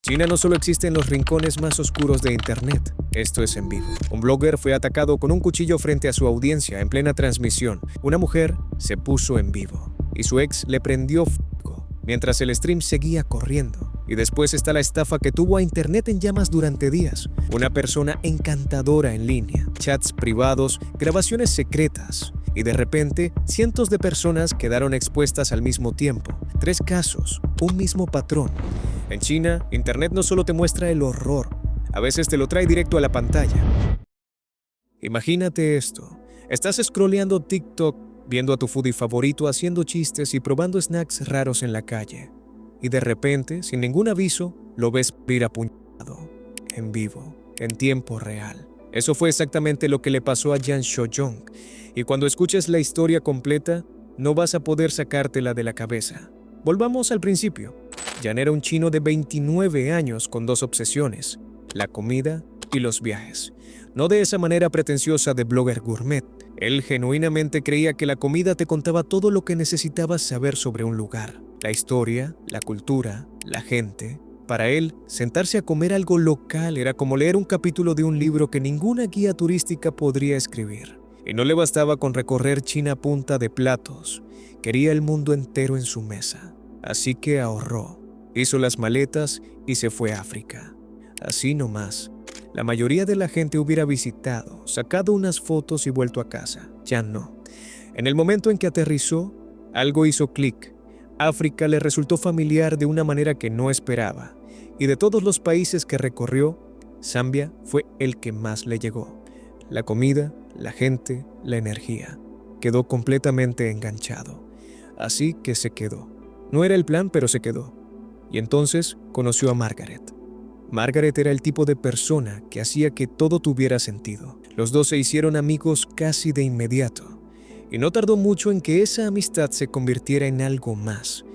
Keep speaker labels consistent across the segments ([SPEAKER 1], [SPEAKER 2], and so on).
[SPEAKER 1] China no solo existe en los rincones más oscuros de Internet, esto es en vivo. Un blogger fue atacado con un cuchillo frente a su audiencia en plena transmisión. Una mujer se puso en vivo y su ex le prendió fuego mientras el stream seguía corriendo. Y después está la estafa que tuvo a Internet en llamas durante días. Una persona encantadora en línea, chats privados, grabaciones secretas. Y de repente, cientos de personas quedaron expuestas al mismo tiempo. 3 casos, un mismo patrón. En China, Internet no solo te muestra el horror, a veces te lo trae directo a la pantalla. Imagínate esto. Estás scrolleando TikTok, viendo a tu foodie favorito haciendo chistes y probando snacks raros en la calle. Y de repente, sin ningún aviso, lo ves morir apuñalado, en vivo, en tiempo real. Eso fue exactamente lo que le pasó a Jan Shojong. Y cuando escuches la historia completa, no vas a poder sacártela de la cabeza. Volvamos al principio. Jan era un chino de 29 años con 2 obsesiones: la comida y los viajes. No de esa manera pretenciosa de blogger gourmet. Él genuinamente creía que la comida te contaba todo lo que necesitabas saber sobre un lugar. La historia, la cultura, la gente. Para él, sentarse a comer algo local era como leer un capítulo de un libro que ninguna guía turística podría escribir. Y no le bastaba con recorrer China a punta de platos. Quería el mundo entero en su mesa. Así que ahorró, hizo las maletas y se fue a África. Así nomás. La mayoría de la gente hubiera visitado, sacado unas fotos y vuelto a casa. Ya no. En el momento en que aterrizó, algo hizo clic. África le resultó familiar de una manera que no esperaba. Y de todos los países que recorrió, Zambia fue el que más le llegó. La comida, la gente, la energía. Quedó completamente enganchado. Así que se quedó. No era el plan, pero se quedó. Y entonces conoció a Margaret. Margaret era el tipo de persona que hacía que todo tuviera sentido. Los dos se hicieron amigos casi de inmediato. Y no tardó mucho en que esa amistad se convirtiera en algo más.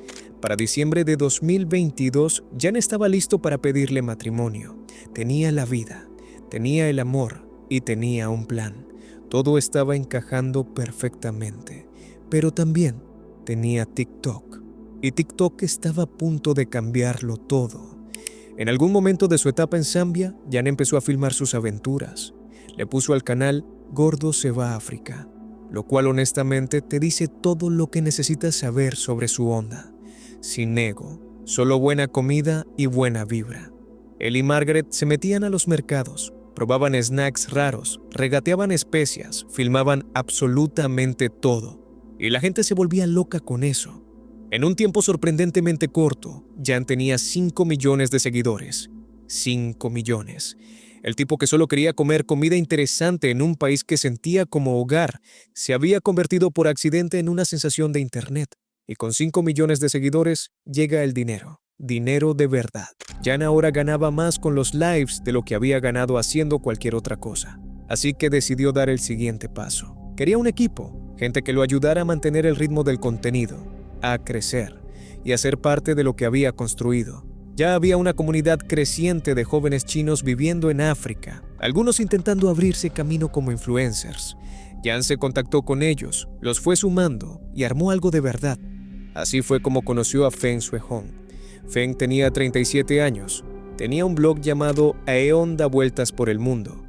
[SPEAKER 1] Para diciembre de 2022, Jan estaba listo para pedirle matrimonio. Tenía la vida, tenía el amor y tenía un plan. Todo estaba encajando perfectamente. Pero también tenía TikTok. Y TikTok estaba a punto de cambiarlo todo. En algún momento de su etapa en Zambia, Jan empezó a filmar sus aventuras. Le puso al canal Gordo se va a África, lo cual honestamente te dice todo lo que necesitas saber sobre su onda. Sin ego, solo buena comida y buena vibra. Él y Margaret se metían a los mercados, probaban snacks raros, regateaban especias, filmaban absolutamente todo. Y la gente se volvía loca con eso. En un tiempo sorprendentemente corto, Jan tenía 5 millones de seguidores. 5 millones. El tipo que solo quería comer comida interesante en un país que sentía como hogar, se había convertido por accidente en una sensación de Internet. Y con 5 millones de seguidores llega el dinero. Dinero de verdad. Jan ahora ganaba más con los lives de lo que había ganado haciendo cualquier otra cosa. Así que decidió dar el siguiente paso. Quería un equipo, gente que lo ayudara a mantener el ritmo del contenido, a crecer y a ser parte de lo que había construido. Ya había una comunidad creciente de jóvenes chinos viviendo en África, algunos intentando abrirse camino como influencers. Jan se contactó con ellos, los fue sumando y armó algo de verdad. Así fue como conoció a Feng Shuihong. Feng tenía 37 años, tenía un blog llamado Aeon da vueltas por el mundo,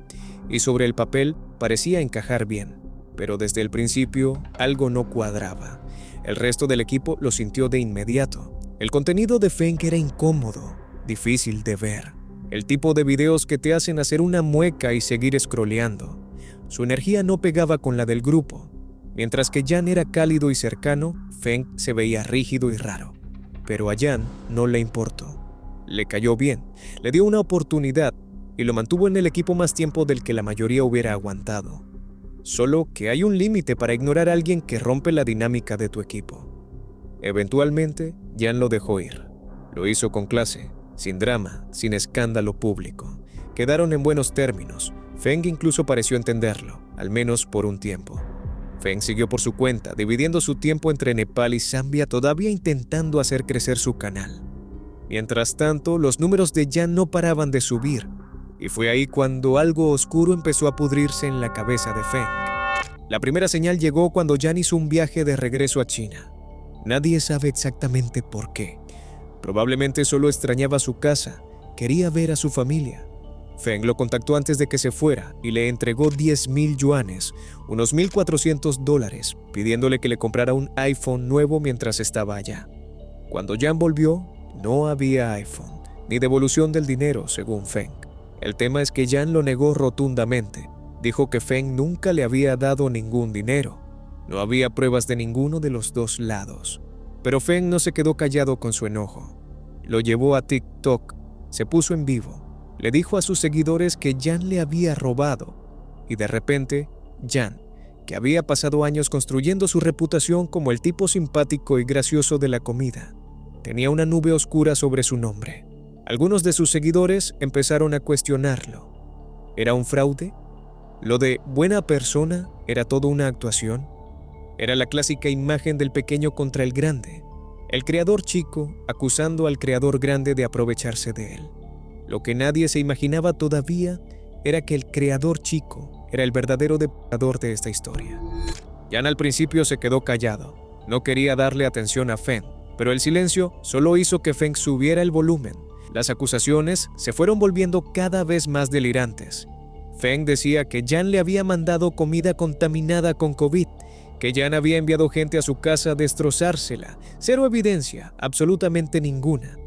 [SPEAKER 1] y sobre el papel parecía encajar bien, pero desde el principio algo no cuadraba. El resto del equipo lo sintió de inmediato. El contenido de Feng era incómodo, difícil de ver. El tipo de videos que te hacen hacer una mueca y seguir scrolleando. Su energía no pegaba con la del grupo. Mientras que Jan era cálido y cercano, Feng se veía rígido y raro. Pero a Jan no le importó. Le cayó bien, le dio una oportunidad y lo mantuvo en el equipo más tiempo del que la mayoría hubiera aguantado. Solo que hay un límite para ignorar a alguien que rompe la dinámica de tu equipo. Eventualmente, Jan lo dejó ir. Lo hizo con clase, sin drama, sin escándalo público. Quedaron en buenos términos. Feng incluso pareció entenderlo, al menos por un tiempo. Feng siguió por su cuenta, dividiendo su tiempo entre Nepal y Zambia, todavía intentando hacer crecer su canal. Mientras tanto, los números de Jan no paraban de subir. Y fue ahí cuando algo oscuro empezó a pudrirse en la cabeza de Feng. La primera señal llegó cuando Jan hizo un viaje de regreso a China. Nadie sabe exactamente por qué. Probablemente solo extrañaba su casa, quería ver a su familia. Feng lo contactó antes de que se fuera y le entregó 10,000 yuanes, unos $1,400, pidiéndole que le comprara un iPhone nuevo mientras estaba allá. Cuando Jan volvió, no había iPhone, ni devolución del dinero, según Feng. El tema es que Jan lo negó rotundamente. Dijo que Feng nunca le había dado ningún dinero. No había pruebas de ninguno de los dos lados. Pero Feng no se quedó callado con su enojo. Lo llevó a TikTok, se puso en vivo. Le dijo a sus seguidores que Jan le había robado. Y de repente, Jan, que había pasado años construyendo su reputación como el tipo simpático y gracioso de la comida, tenía una nube oscura sobre su nombre. Algunos de sus seguidores empezaron a cuestionarlo. ¿Era un fraude? ¿Lo de buena persona era todo una actuación? Era la clásica imagen del pequeño contra el grande, el creador chico acusando al creador grande de aprovecharse de él. Lo que nadie se imaginaba todavía era que el creador chico era el verdadero depredador de esta historia. Jan al principio se quedó callado, no quería darle atención a Feng, pero el silencio solo hizo que Feng subiera el volumen. Las acusaciones se fueron volviendo cada vez más delirantes. Feng decía que Jan le había mandado comida contaminada con COVID, que Jan había enviado gente a su casa a destrozársela. Cero evidencia, absolutamente ninguna.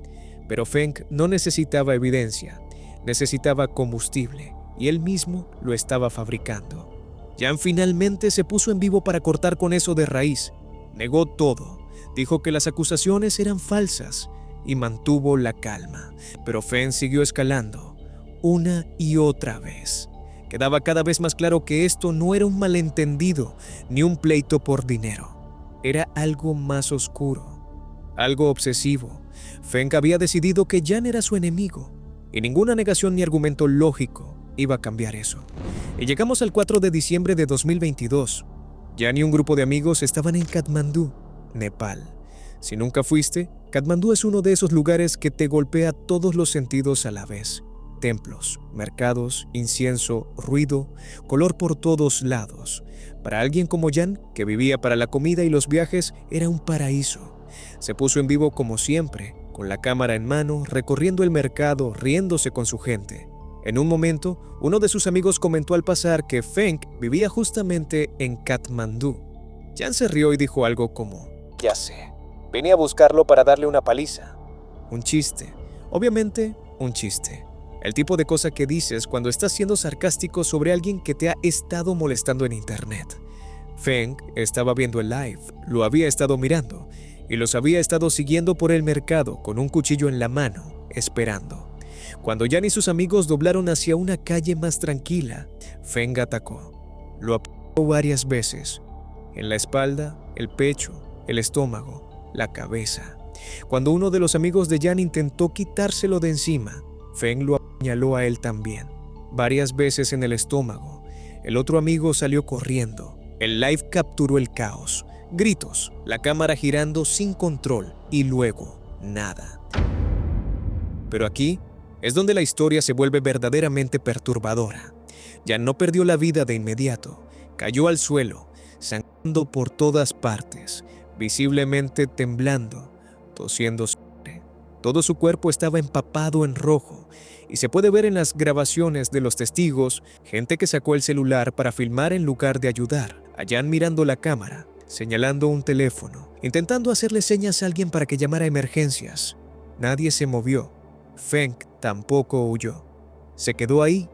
[SPEAKER 1] Pero Feng no necesitaba evidencia, necesitaba combustible, y él mismo lo estaba fabricando. Jan finalmente se puso en vivo para cortar con eso de raíz. Negó todo, dijo que las acusaciones eran falsas y mantuvo la calma. Pero Feng siguió escalando, una y otra vez. Quedaba cada vez más claro que esto no era un malentendido ni un pleito por dinero. Era algo más oscuro, algo obsesivo. Feng había decidido que Jan era su enemigo y ninguna negación ni argumento lógico iba a cambiar eso. Y llegamos al 4 de diciembre de 2022. Jan y un grupo de amigos estaban en Katmandú, Nepal. Si nunca fuiste, Katmandú es uno de esos lugares que te golpea todos los sentidos a la vez. Templos, mercados, incienso, ruido, color por todos lados. Para alguien como Jan, que vivía para la comida y los viajes, era un paraíso. Se puso en vivo como siempre, con la cámara en mano, recorriendo el mercado, riéndose con su gente. En un momento, uno de sus amigos comentó al pasar que Feng vivía justamente en Katmandú. Jan se rió y dijo algo como: «Ya sé, vine a buscarlo para darle una paliza». Un chiste, obviamente un chiste. El tipo de cosa que dices cuando estás siendo sarcástico sobre alguien que te ha estado molestando en internet. Feng estaba viendo el live, lo había estado mirando y los había estado siguiendo por el mercado con un cuchillo en la mano, esperando. Cuando Jan y sus amigos doblaron hacia una calle más tranquila, Feng atacó. Lo apuntó varias veces, en la espalda, el pecho, el estómago, la cabeza. Cuando uno de los amigos de Jan intentó quitárselo de encima, Feng lo apuñaló a él también, varias veces en el estómago. El otro amigo salió corriendo. El live capturó el caos, gritos, la cámara girando sin control y luego nada. Pero aquí es donde la historia se vuelve verdaderamente perturbadora. Jan no perdió la vida de inmediato, cayó al suelo, sangrando por todas partes, visiblemente temblando, tosiendo sangre. Todo su cuerpo estaba empapado en rojo y se puede ver en las grabaciones de los testigos, gente que sacó el celular para filmar en lugar de ayudar, a Jan mirando la cámara, señalando un teléfono, intentando hacerle señas a alguien para que llamara a emergencias. Nadie se movió. Feng tampoco huyó. Se quedó ahí,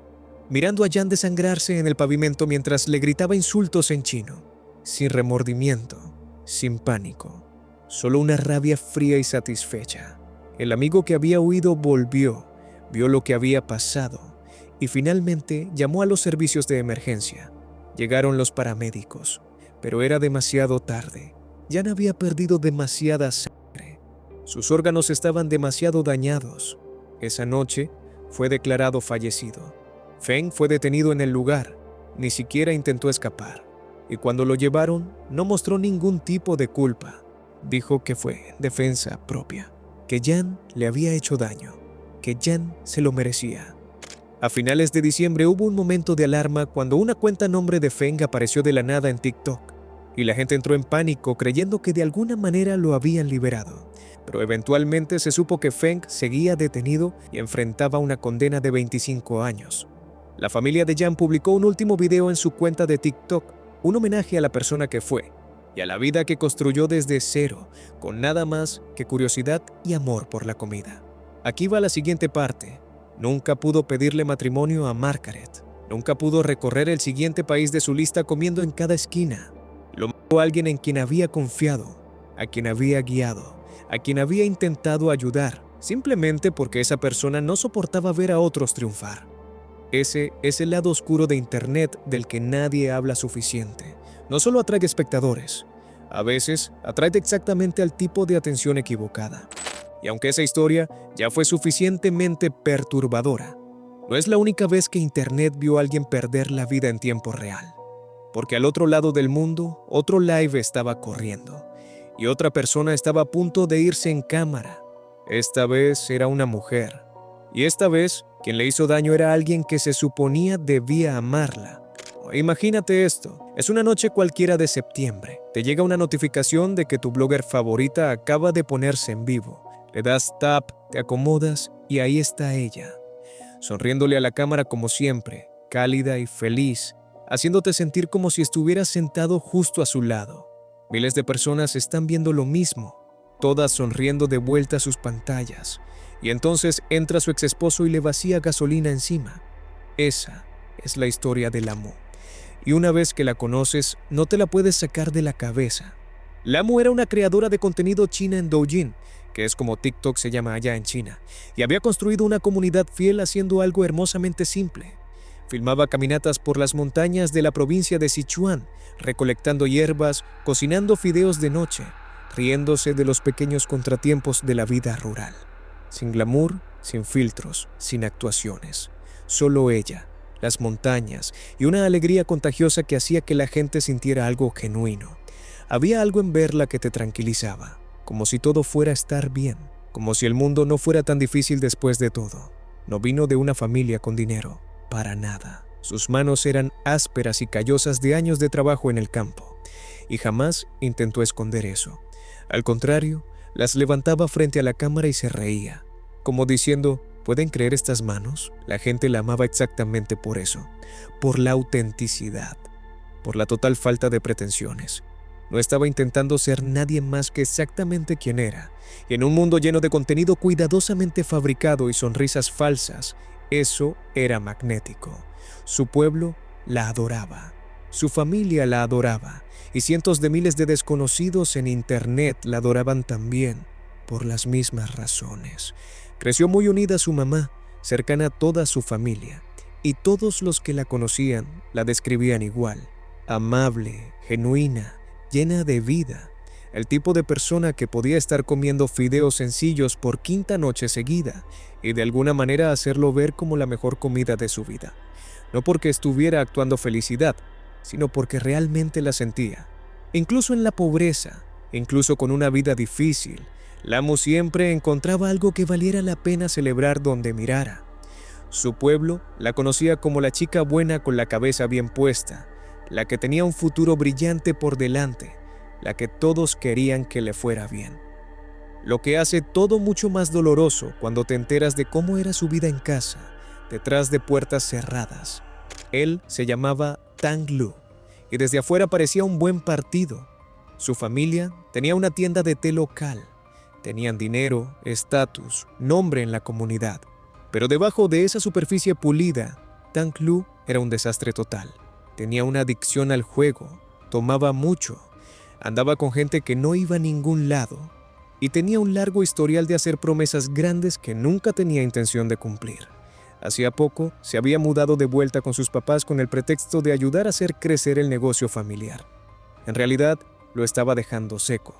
[SPEAKER 1] mirando a Jan desangrarse en el pavimento mientras le gritaba insultos en chino, sin remordimiento, sin pánico, solo una rabia fría y satisfecha. El amigo que había huido volvió, vio lo que había pasado y finalmente llamó a los servicios de emergencia. Llegaron los paramédicos, pero era demasiado tarde. Jan había perdido demasiada sangre. Sus órganos estaban demasiado dañados. Esa noche fue declarado fallecido. Feng fue detenido en el lugar, ni siquiera intentó escapar. Y cuando lo llevaron, no mostró ningún tipo de culpa. Dijo que fue defensa propia, que Jan le había hecho daño, que Jan se lo merecía. A finales de diciembre hubo un momento de alarma cuando una cuenta a nombre de Feng apareció de la nada en TikTok, y la gente entró en pánico creyendo que de alguna manera lo habían liberado. pero eventualmente se supo que Feng seguía detenido y enfrentaba una condena de 25 años. La familia de Jan publicó un último video en su cuenta de TikTok, un homenaje a la persona que fue y a la vida que construyó desde cero, con nada más que curiosidad y amor por la comida. Aquí va la siguiente parte. Nunca pudo pedirle matrimonio a Margaret. Nunca pudo recorrer el siguiente país de su lista comiendo en cada esquina. Lo mató alguien en quien había confiado, a quien había guiado, a quien había intentado ayudar, simplemente porque esa persona no soportaba ver a otros triunfar. Ese es el lado oscuro de Internet del que nadie habla suficiente. No solo atrae espectadores, a veces atrae exactamente al tipo de atención equivocada. Y aunque esa historia ya fue suficientemente perturbadora, no es la única vez que Internet vio a alguien perder la vida en tiempo real. Porque al otro lado del mundo, otro live estaba corriendo, y otra persona estaba a punto de irse en cámara. Esta vez era una mujer, y esta vez quien le hizo daño era alguien que se suponía debía amarla. Imagínate esto, es una noche cualquiera de septiembre. Te llega una notificación de que tu blogger favorita acaba de ponerse en vivo. Le das tap, te acomodas y ahí está ella, sonriéndole a la cámara como siempre, cálida y feliz, haciéndote sentir como si estuvieras sentado justo a su lado. Miles de personas están viendo lo mismo, todas sonriendo de vuelta a sus pantallas. Y entonces entra su exesposo y le vacía gasolina encima. Esa es la historia de Lamu. Y una vez que la conoces, no te la puedes sacar de la cabeza. Lamu era una creadora de contenido china en Douyin, que es como TikTok se llama allá en China, y había construido una comunidad fiel haciendo algo hermosamente simple. Filmaba caminatas por las montañas de la provincia de Sichuan, recolectando hierbas, cocinando fideos de noche, riéndose de los pequeños contratiempos de la vida rural. Sin glamour, sin filtros, sin actuaciones. Solo ella, las montañas y una alegría contagiosa que hacía que la gente sintiera algo genuino. Había algo en verla que te tranquilizaba, como si todo fuera a estar bien, como si el mundo no fuera tan difícil después de todo. No vino de una familia con dinero, para nada. Sus manos eran ásperas y callosas de años de trabajo en el campo, y jamás intentó esconder eso. Al contrario, las levantaba frente a la cámara y se reía, como diciendo, ¿pueden creer estas manos? La gente la amaba exactamente por eso, por la autenticidad, por la total falta de pretensiones. No estaba intentando ser nadie más que exactamente quien era, y en un mundo lleno de contenido cuidadosamente fabricado y sonrisas falsas, eso era magnético. Su pueblo la adoraba, su familia la adoraba, y cientos de miles de desconocidos en Internet la adoraban también, por las mismas razones. Creció muy unida a su mamá, cercana a toda su familia, y todos los que la conocían la describían igual, amable, genuina, llena de vida, el tipo de persona que podía estar comiendo fideos sencillos por quinta noche seguida y de alguna manera hacerlo ver como la mejor comida de su vida. No porque estuviera actuando felicidad, sino porque realmente la sentía. Incluso en la pobreza, incluso con una vida difícil, Lamu siempre encontraba algo que valiera la pena celebrar donde mirara. Su pueblo la conocía como la chica buena con la cabeza bien puesta, la que tenía un futuro brillante por delante, la que todos querían que le fuera bien. Lo que hace todo mucho más doloroso cuando te enteras de cómo era su vida en casa, detrás de puertas cerradas. Él se llamaba Tang Lu, y desde afuera parecía un buen partido. Su familia tenía una tienda de té local. Tenían dinero, estatus, nombre en la comunidad. Pero debajo de esa superficie pulida, Tang Lu era un desastre total. Tenía una adicción al juego, tomaba mucho, andaba con gente que no iba a ningún lado y tenía un largo historial de hacer promesas grandes que nunca tenía intención de cumplir. Hacía poco se había mudado de vuelta con sus papás con el pretexto de ayudar a hacer crecer el negocio familiar. En realidad, lo estaba dejando seco,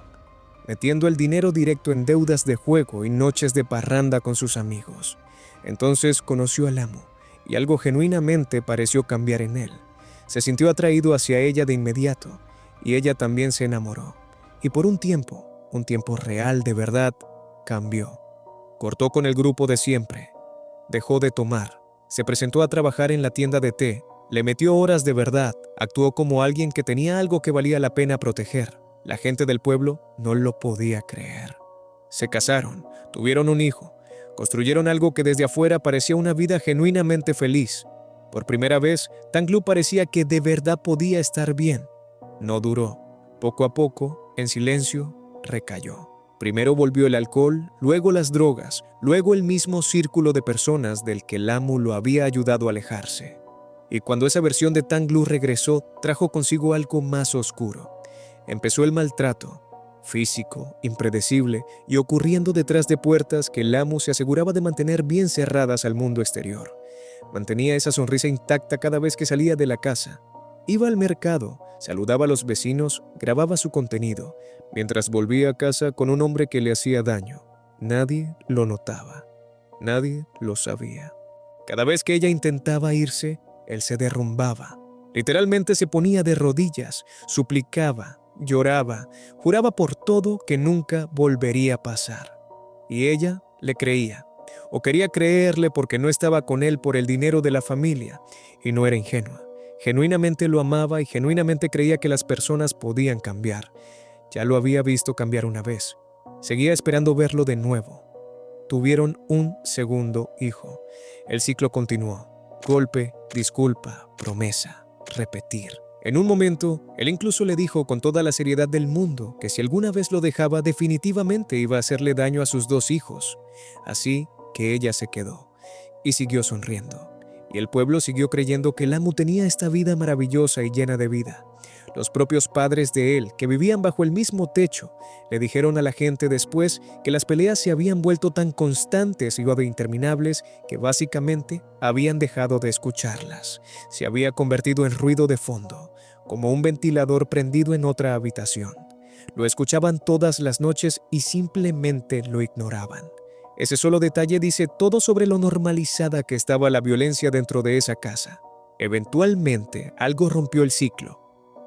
[SPEAKER 1] metiendo el dinero directo en deudas de juego y noches de parranda con sus amigos. Entonces conoció a Lamu y algo genuinamente pareció cambiar en él. Se sintió atraído hacia ella de inmediato y ella también se enamoró. Y por un tiempo real de verdad, cambió. Cortó con el grupo de siempre, dejó de tomar, se presentó a trabajar en la tienda de té, le metió horas de verdad, actuó como alguien que tenía algo que valía la pena proteger. La gente del pueblo no lo podía creer. Se casaron, tuvieron un hijo, construyeron algo que desde afuera parecía una vida genuinamente feliz. Por primera vez, Tang Lu parecía que de verdad podía estar bien. No duró. Poco a poco, en silencio, recayó. Primero volvió el alcohol, luego las drogas, luego el mismo círculo de personas del que el amo lo había ayudado a alejarse. Y cuando esa versión de Tang Lu regresó, trajo consigo algo más oscuro. Empezó el maltrato, físico, impredecible y ocurriendo detrás de puertas que el amo se aseguraba de mantener bien cerradas al mundo exterior. Mantenía esa sonrisa intacta cada vez que salía de la casa. Iba al mercado, saludaba a los vecinos, grababa su contenido, mientras volvía a casa con un hombre que le hacía daño. Nadie lo notaba. Nadie lo sabía. Cada vez que ella intentaba irse, él se derrumbaba. Literalmente se ponía de rodillas, suplicaba, lloraba, juraba por todo que nunca volvería a pasar. Y ella le creía, o quería creerle porque no estaba con él por el dinero de la familia, y no era ingenua. Genuinamente lo amaba y genuinamente creía que las personas podían cambiar. Ya lo había visto cambiar una vez. Seguía esperando verlo de nuevo. Tuvieron un segundo hijo. El ciclo continuó. Golpe, disculpa, promesa, repetir. En un momento, él incluso le dijo con toda la seriedad del mundo que si alguna vez lo dejaba, definitivamente iba a hacerle daño a sus 2 hijos. Así que ella se quedó y siguió sonriendo. Y el pueblo siguió creyendo que el amo tenía esta vida maravillosa y llena de vida. Los propios padres de él, que vivían bajo el mismo techo, le dijeron a la gente después que las peleas se habían vuelto tan constantes y interminables que básicamente habían dejado de escucharlas. Se había convertido en ruido de fondo, como un ventilador prendido en otra habitación. Lo escuchaban todas las noches y simplemente lo ignoraban. Ese solo detalle dice todo sobre lo normalizada que estaba la violencia dentro de esa casa. Eventualmente, algo rompió el ciclo.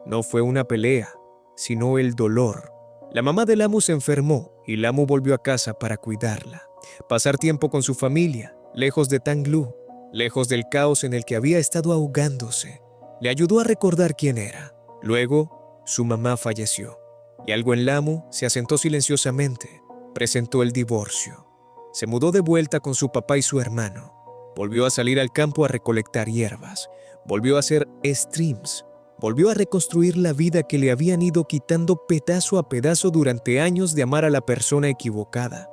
[SPEAKER 1] No fue una pelea, sino el dolor. La mamá del amo se enfermó y el amo volvió a casa para cuidarla. Pasar tiempo con su familia, lejos de Tang Lu, lejos del caos en el que había estado ahogándose. Le ayudó a recordar quién era. Luego, su mamá falleció. Y algo en el amo se asentó silenciosamente. Presentó el divorcio. Se mudó de vuelta con su papá y su hermano. Volvió a salir al campo a recolectar hierbas. Volvió a hacer streams. Volvió a reconstruir la vida que le habían ido quitando pedazo a pedazo durante años de amar a la persona equivocada.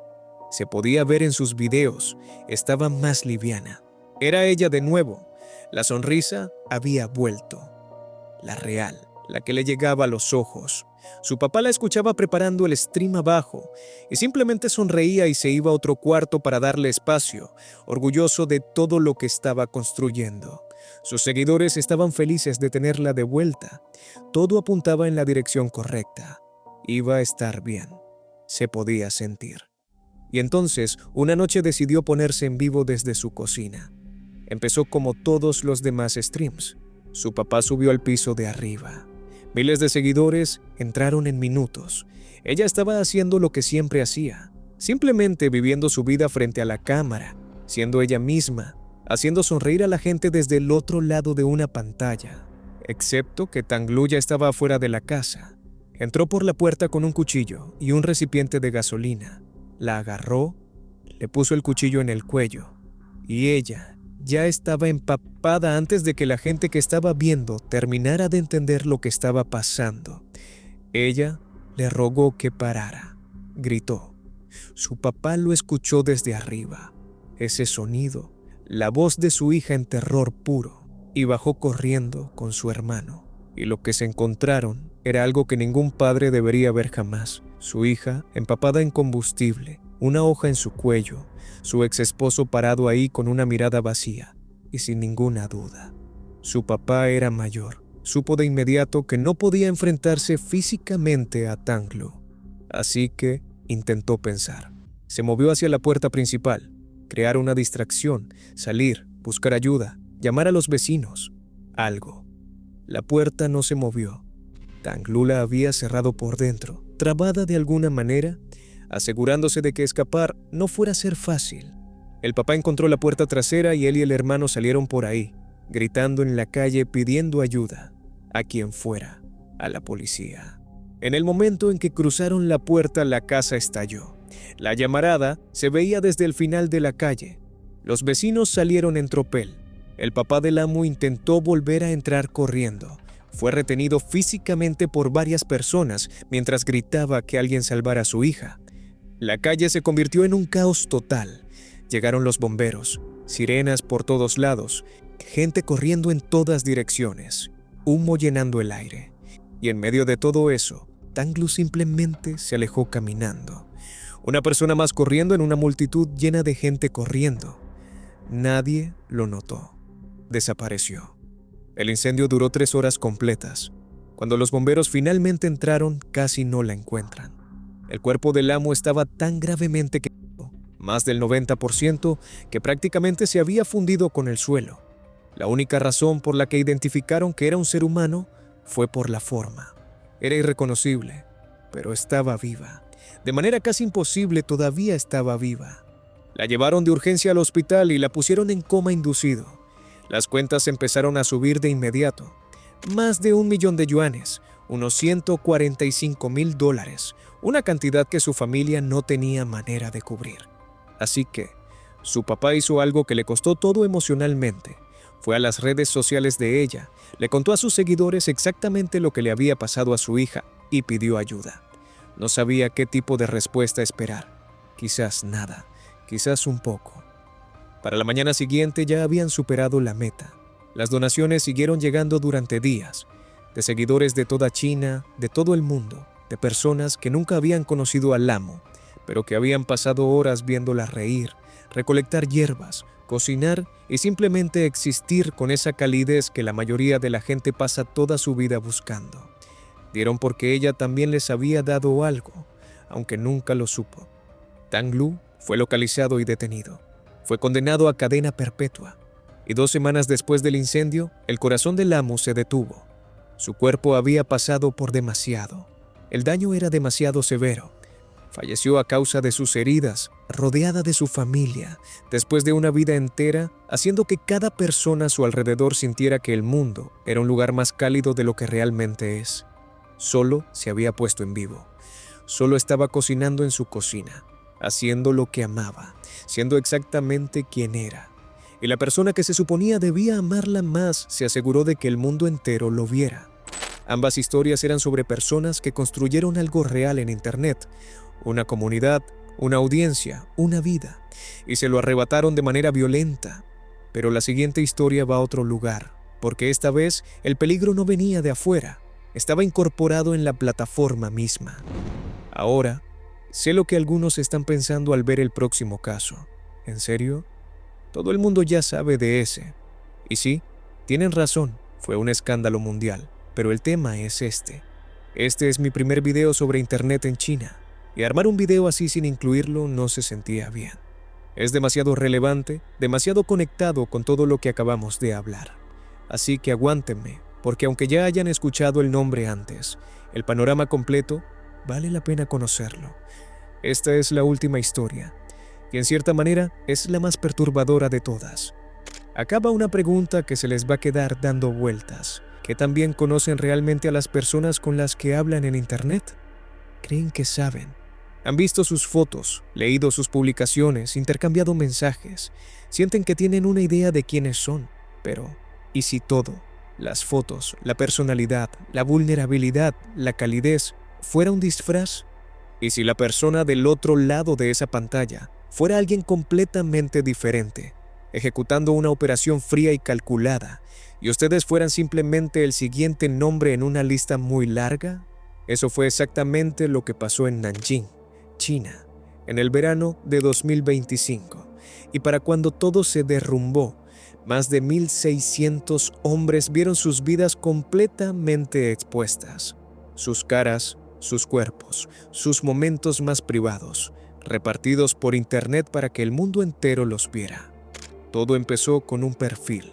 [SPEAKER 1] Se podía ver en sus videos, estaba más liviana. Era ella de nuevo. La sonrisa había vuelto. La real, la que le llegaba a los ojos. Su papá la escuchaba preparando el stream abajo y simplemente sonreía y se iba a otro cuarto para darle espacio, orgulloso de todo lo que estaba construyendo. Sus seguidores estaban felices de tenerla de vuelta. Todo apuntaba en la dirección correcta. Iba a estar bien. Se podía sentir. Y entonces, una noche decidió ponerse en vivo desde su cocina. Empezó como todos los demás streams. Su papá subió al piso de arriba. Miles de seguidores entraron en minutos. Ella estaba haciendo lo que siempre hacía, simplemente viviendo su vida frente a la cámara, siendo ella misma, haciendo sonreír a la gente desde el otro lado de una pantalla. Excepto que Tang Lu ya estaba afuera de la casa. Entró por la puerta con un cuchillo y un recipiente de gasolina. La agarró, le puso el cuchillo en el cuello y ella ya estaba empapada antes de que la gente que estaba viendo terminara de entender lo que estaba pasando. Ella le rogó que parara. Gritó. Su papá lo escuchó desde arriba. Ese sonido, la voz de su hija en terror puro, y bajó corriendo con su hermano. Y lo que se encontraron era algo que ningún padre debería ver jamás. Su hija empapada en combustible, una hoja en su cuello, su ex esposo parado ahí con una mirada vacía y sin ninguna duda. Su papá era mayor. Supo de inmediato que no podía enfrentarse físicamente a Tang Lu. Así que intentó pensar. Se movió hacia la puerta principal, crear una distracción, salir, buscar ayuda, llamar a los vecinos. Algo. La puerta no se movió. Tang Lu la había cerrado por dentro, trabada de alguna manera, asegurándose de que escapar no fuera a ser fácil. El papá encontró la puerta trasera y él y el hermano salieron por ahí, gritando en la calle pidiendo ayuda, a quien fuera, a la policía. En el momento en que cruzaron la puerta, la casa estalló. La llamarada se veía desde el final de la calle. Los vecinos salieron en tropel. El papá del amo intentó volver a entrar corriendo. Fue retenido físicamente por varias personas mientras gritaba que alguien salvara a su hija. La calle se convirtió en un caos total. Llegaron los bomberos, sirenas por todos lados, gente corriendo en todas direcciones, humo llenando el aire. Y en medio de todo eso, Tang Lu simplemente se alejó caminando. Una persona más corriendo en una multitud llena de gente corriendo. Nadie lo notó. Desapareció. El incendio duró 3 horas completas. Cuando los bomberos finalmente entraron, casi no la encuentran. El cuerpo del amo estaba tan gravemente quemado, más del 90%, que prácticamente se había fundido con el suelo. La única razón por la que identificaron que era un ser humano fue por la forma. Era irreconocible, pero estaba viva. De manera casi imposible, todavía estaba viva. La llevaron de urgencia al hospital y la pusieron en coma inducido. Las cuentas empezaron a subir de inmediato. Más de 1 millón de yuanes, unos $145,000, una cantidad que su familia no tenía manera de cubrir. Así que, su papá hizo algo que le costó todo emocionalmente. Fue a las redes sociales de ella, le contó a sus seguidores exactamente lo que le había pasado a su hija y pidió ayuda. No sabía qué tipo de respuesta esperar. Quizás nada, quizás un poco. Para la mañana siguiente ya habían superado la meta. Las donaciones siguieron llegando durante días, de seguidores de toda China, de todo el mundo, de personas que nunca habían conocido al amo, pero que habían pasado horas viéndola reír, recolectar hierbas, cocinar y simplemente existir con esa calidez que la mayoría de la gente pasa toda su vida buscando. Dieron porque ella también les había dado algo, aunque nunca lo supo. Tang Lu fue localizado y detenido. Fue condenado a cadena perpetua. Y 2 semanas después del incendio, el corazón del amo se detuvo. Su cuerpo había pasado por demasiado. El daño era demasiado severo. Falleció a causa de sus heridas, rodeada de su familia, después de una vida entera, haciendo que cada persona a su alrededor sintiera que el mundo era un lugar más cálido de lo que realmente es. Solo se había puesto en vivo. Solo estaba cocinando en su cocina, haciendo lo que amaba, siendo exactamente quien era. Y la persona que se suponía debía amarla más se aseguró de que el mundo entero lo viera. Ambas historias eran sobre personas que construyeron algo real en Internet, una comunidad, una audiencia, una vida, y se lo arrebataron de manera violenta. Pero la siguiente historia va a otro lugar, porque esta vez el peligro no venía de afuera, estaba incorporado en la plataforma misma. Ahora, sé lo que algunos están pensando al ver el próximo caso. ¿En serio? Todo el mundo ya sabe de ese. Y sí, tienen razón, fue un escándalo mundial, pero el tema es este. Este es mi primer video sobre Internet en China. Y armar un video así sin incluirlo no se sentía bien. Es demasiado relevante, demasiado conectado con todo lo que acabamos de hablar. Así que aguántenme, porque aunque ya hayan escuchado el nombre antes, el panorama completo vale la pena conocerlo. Esta es la última historia, y en cierta manera es la más perturbadora de todas. Acaba una pregunta que se les va a quedar dando vueltas. ¿Qué también conocen realmente a las personas con las que hablan en Internet? ¿Creen que saben? Han visto sus fotos, leído sus publicaciones, intercambiado mensajes. Sienten que tienen una idea de quiénes son. Pero, ¿y si todo? Las fotos, la personalidad, la vulnerabilidad, la calidez, fuera un disfraz. ¿Y si la persona del otro lado de esa pantalla fuera alguien completamente diferente, ejecutando una operación fría y calculada, y ustedes fueran simplemente el siguiente nombre en una lista muy larga? Eso fue exactamente lo que pasó en Nanjing, China, en el verano de 2025. Y para cuando todo se derrumbó, más de 1,600 hombres vieron sus vidas completamente expuestas. Sus caras, sus cuerpos, sus momentos más privados, repartidos por Internet para que el mundo entero los viera. Todo empezó con un perfil.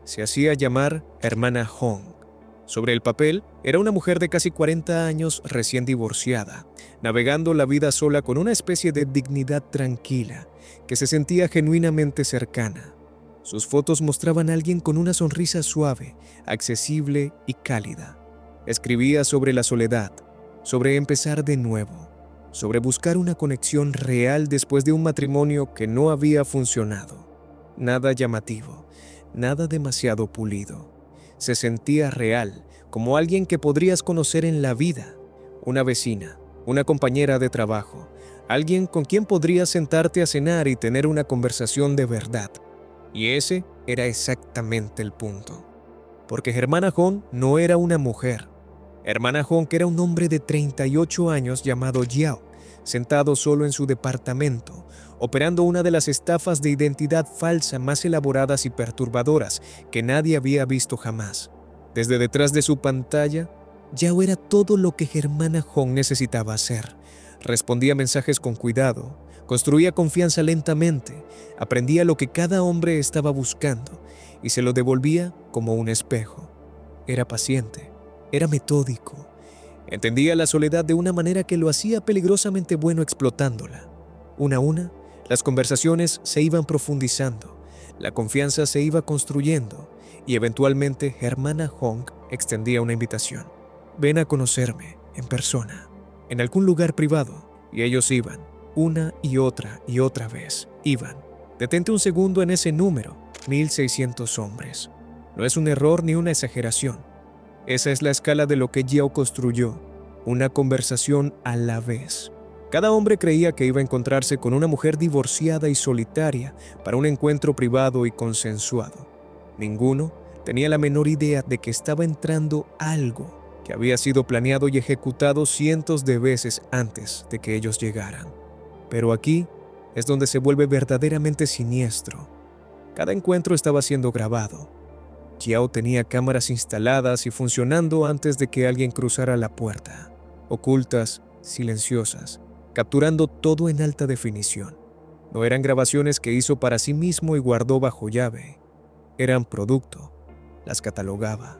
[SPEAKER 1] Se hacía llamar Hermana Hong. Sobre el papel, era una mujer de casi 40 años recién divorciada, navegando la vida sola con una especie de dignidad tranquila, que se sentía genuinamente cercana. Sus fotos mostraban a alguien con una sonrisa suave, accesible y cálida. Escribía sobre la soledad, sobre empezar de nuevo. sobre buscar una conexión real después de un matrimonio que no había funcionado. Nada llamativo, nada demasiado pulido. Se sentía real, como alguien que podrías conocer en la vida, una vecina, una compañera de trabajo, alguien con quien podrías sentarte a cenar y tener una conversación de verdad. Y ese era exactamente el punto. Porque Germana Hong no era una mujer. Germana Hong era un hombre de 38 años llamado Yao, sentado solo en su departamento, operando una de las estafas de identidad falsa más elaboradas y perturbadoras que nadie había visto jamás. Desde detrás de su pantalla, Yao era todo lo que Germana Hong necesitaba hacer. Respondía mensajes con cuidado, construía confianza lentamente, aprendía lo que cada hombre estaba buscando y se lo devolvía como un espejo. Era paciente, era metódico, entendía la soledad de una manera que lo hacía peligrosamente bueno explotándola. Una a una, las conversaciones se iban profundizando, la confianza se iba construyendo y eventualmente Germana Hong extendía una invitación. Ven a conocerme en persona, en algún lugar privado, y ellos iban, una y otra vez, iban. Detente un segundo en ese número, 1600 hombres. No es un error ni una exageración. Esa es la escala de lo que Yao construyó, una conversación a la vez. Cada hombre creía que iba a encontrarse con una mujer divorciada y solitaria para un encuentro privado y consensuado. Ninguno tenía la menor idea de que estaba entrando algo que había sido planeado y ejecutado cientos de veces antes de que ellos llegaran. Pero aquí es donde se vuelve verdaderamente siniestro. Cada encuentro estaba siendo grabado. Yao tenía cámaras instaladas y funcionando antes de que alguien cruzara la puerta, ocultas, silenciosas, capturando todo en alta definición. No eran grabaciones que hizo para sí mismo y guardó bajo llave. Eran producto. Las catalogaba,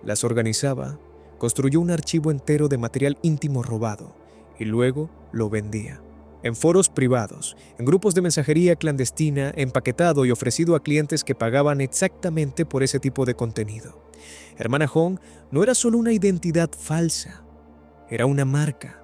[SPEAKER 1] las organizaba, construyó un archivo entero de material íntimo robado y luego lo vendía. En foros privados, en grupos de mensajería clandestina, empaquetado y ofrecido a clientes que pagaban exactamente por ese tipo de contenido. Germana Hong no era solo una identidad falsa, era una marca.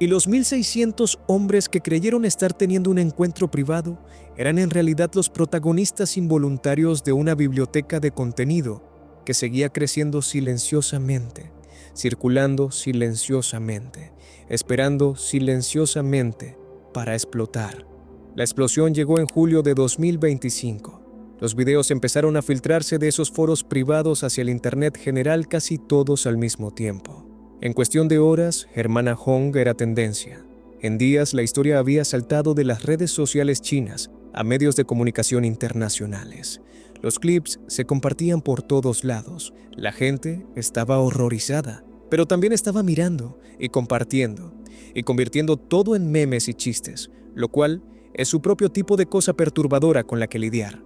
[SPEAKER 1] Y los 1600 hombres que creyeron estar teniendo un encuentro privado eran en realidad los protagonistas involuntarios de una biblioteca de contenido que seguía creciendo silenciosamente, circulando silenciosamente, esperando silenciosamente para explotar. La explosión llegó en julio de 2025. Los videos empezaron a filtrarse de esos foros privados hacia el internet general casi todos al mismo tiempo. En cuestión de horas, Germana Hong era tendencia. En días, la historia había saltado de las redes sociales chinas a medios de comunicación internacionales. Los clips se compartían por todos lados. La gente estaba horrorizada, pero también estaba mirando y compartiendo, y convirtiendo todo en memes y chistes, lo cual es su propio tipo de cosa perturbadora con la que lidiar.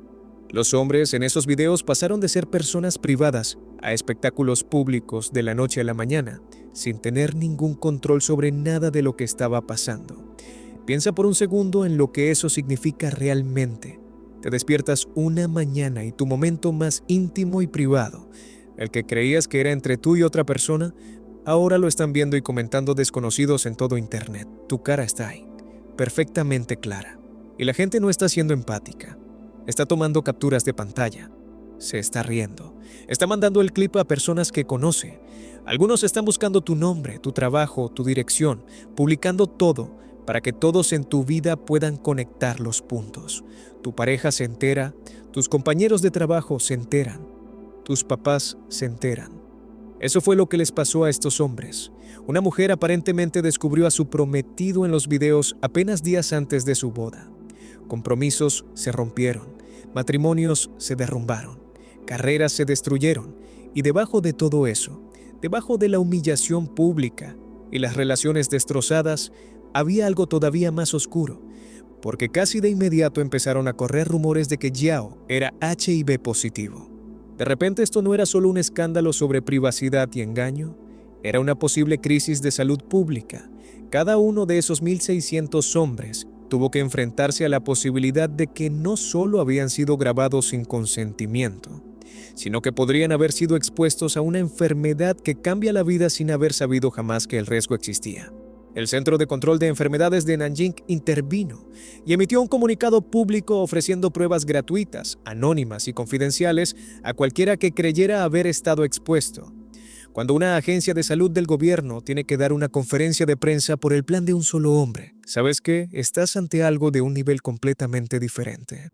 [SPEAKER 1] Los hombres en esos videos pasaron de ser personas privadas a espectáculos públicos de la noche a la mañana, sin tener ningún control sobre nada de lo que estaba pasando. Piensa por un segundo en lo que eso significa realmente. Te despiertas una mañana y tu momento más íntimo y privado, el que creías que era entre tú y otra persona, ahora lo están viendo y comentando desconocidos en todo internet. Tu cara está ahí, perfectamente clara. Y la gente no está siendo empática. Está tomando capturas de pantalla. Se está riendo. Está mandando el clip a personas que conoce. Algunos están buscando tu nombre, tu trabajo, tu dirección, publicando todo para que todos en tu vida puedan conectar los puntos. Tu pareja se entera, tus compañeros de trabajo se enteran, tus papás se enteran. Eso fue lo que les pasó a estos hombres. Una mujer aparentemente descubrió a su prometido en los videos apenas días antes de su boda. Compromisos se rompieron, matrimonios se derrumbaron, carreras se destruyeron y debajo de todo eso, debajo de la humillación pública y las relaciones destrozadas, había algo todavía más oscuro, porque casi de inmediato empezaron a correr rumores de que Yao era HIV positivo. De repente esto no era solo un escándalo sobre privacidad y engaño, era una posible crisis de salud pública. Cada uno de esos 1600 hombres tuvo que enfrentarse a la posibilidad de que no solo habían sido grabados sin consentimiento, sino que podrían haber sido expuestos a una enfermedad que cambia la vida sin haber sabido jamás que el riesgo existía. El Centro de Control de Enfermedades de Nanjing intervino y emitió un comunicado público ofreciendo pruebas gratuitas, anónimas y confidenciales a cualquiera que creyera haber estado expuesto. Cuando una agencia de salud del gobierno tiene que dar una conferencia de prensa por el plan de un solo hombre, ¿sabes qué? Estás ante algo de un nivel completamente diferente.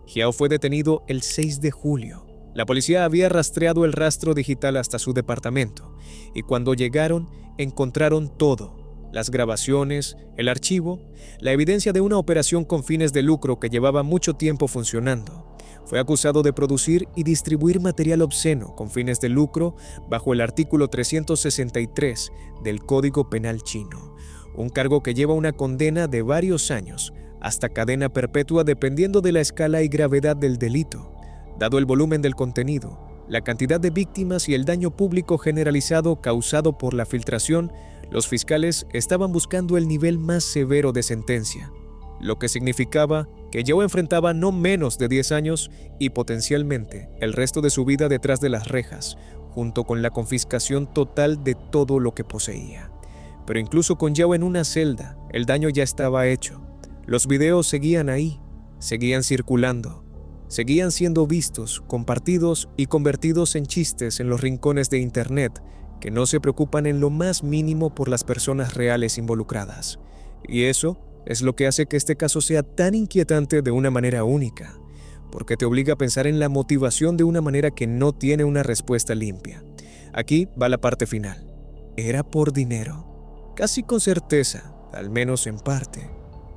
[SPEAKER 1] Jiao fue detenido el 6 de julio. La policía había rastreado el rastro digital hasta su departamento y cuando llegaron encontraron todo: las grabaciones, el archivo, la evidencia de una operación con fines de lucro que llevaba mucho tiempo funcionando. Fue acusado de producir y distribuir material obsceno con fines de lucro bajo el artículo 363 del Código Penal chino, un cargo que lleva una condena de varios años hasta cadena perpetua dependiendo de la escala y gravedad del delito. Dado el volumen del contenido, la cantidad de víctimas y el daño público generalizado causado por la filtración, los fiscales estaban buscando el nivel más severo de sentencia, lo que significaba que Jiao enfrentaba no menos de 10 años y potencialmente el resto de su vida detrás de las rejas, junto con la confiscación total de todo lo que poseía. Pero incluso con Jiao en una celda, el daño ya estaba hecho. Los videos seguían ahí, seguían circulando, seguían siendo vistos, compartidos y convertidos en chistes en los rincones de Internet que no se preocupan en lo más mínimo por las personas reales involucradas. Y eso es lo que hace que este caso sea tan inquietante de una manera única, porque te obliga a pensar en la motivación de una manera que no tiene una respuesta limpia. Aquí va la parte final. Era por dinero. Casi con certeza, al menos en parte.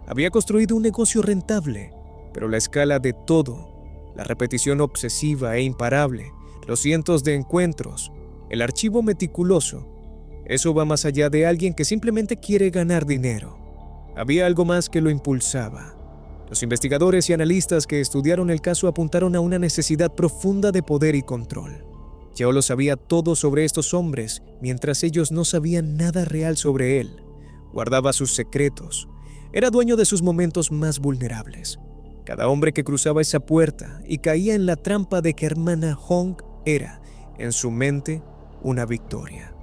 [SPEAKER 1] Había construido un negocio rentable, pero la escala de todo, la repetición obsesiva e imparable, los cientos de encuentros, el archivo meticuloso, eso va más allá de alguien que simplemente quiere ganar dinero. Había algo más que lo impulsaba. Los investigadores y analistas que estudiaron el caso apuntaron a una necesidad profunda de poder y control. Jiao lo sabía todo sobre estos hombres, mientras ellos no sabían nada real sobre él. Guardaba sus secretos. Era dueño de sus momentos más vulnerables. Cada hombre que cruzaba esa puerta y caía en la trampa de que hermana Hong era, en su mente, una victoria.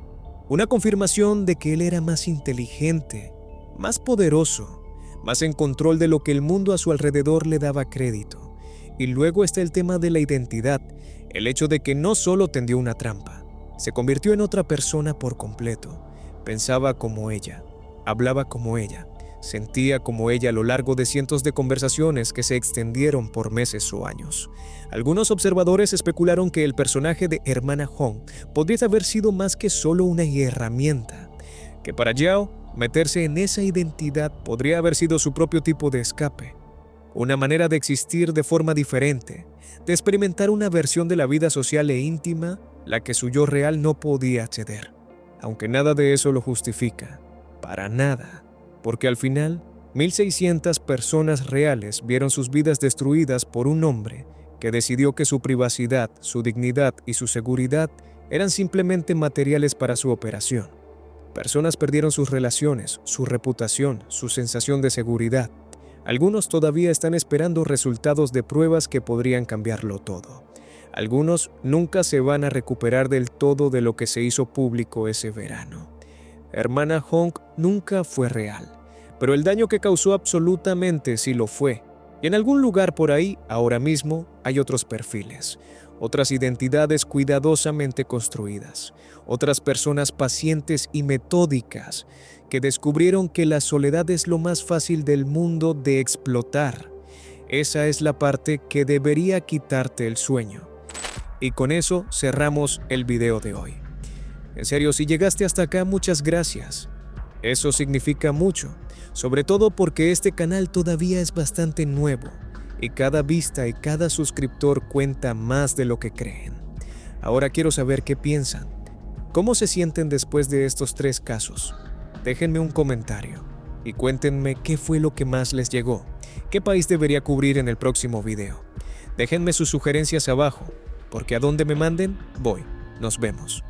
[SPEAKER 1] Una confirmación de que él era más inteligente, más poderoso, más en control de lo que el mundo a su alrededor le daba crédito. Y luego está el tema de la identidad, el hecho de que no solo tendió una trampa, se convirtió en otra persona por completo. Pensaba como ella, hablaba como ella, sentía como ella a lo largo de cientos de conversaciones que se extendieron por meses o años. Algunos observadores especularon que el personaje de hermana Hong podría haber sido más que solo una herramienta, que para Jiao meterse en esa identidad podría haber sido su propio tipo de escape, una manera de existir de forma diferente, de experimentar una versión de la vida social e íntima, la que su yo real no podía acceder. Aunque nada de eso lo justifica, para nada, porque al final, 1.600 personas reales vieron sus vidas destruidas por un hombre que decidió que su privacidad, su dignidad y su seguridad eran simplemente materiales para su operación. Personas perdieron sus relaciones, su reputación, su sensación de seguridad. Algunos todavía están esperando resultados de pruebas que podrían cambiarlo todo. Algunos nunca se van a recuperar del todo de lo que se hizo público ese verano. Hermana Hong nunca fue real, pero el daño que causó absolutamente sí lo fue. Y en algún lugar por ahí, ahora mismo, hay otros perfiles, otras identidades cuidadosamente construidas, otras personas pacientes y metódicas que descubrieron que la soledad es lo más fácil del mundo de explotar. Esa es la parte que debería quitarte el sueño. Y con eso cerramos el video de hoy. En serio, si llegaste hasta acá, muchas gracias. Eso significa mucho, sobre todo porque este canal todavía es bastante nuevo y cada vista y cada suscriptor cuenta más de lo que creen. Ahora quiero saber qué piensan. ¿Cómo se sienten después de estos 3 casos? Déjenme un comentario y cuéntenme qué fue lo que más les llegó. ¿Qué país debería cubrir en el próximo video? Déjenme sus sugerencias abajo, porque a donde me manden, voy. Nos vemos.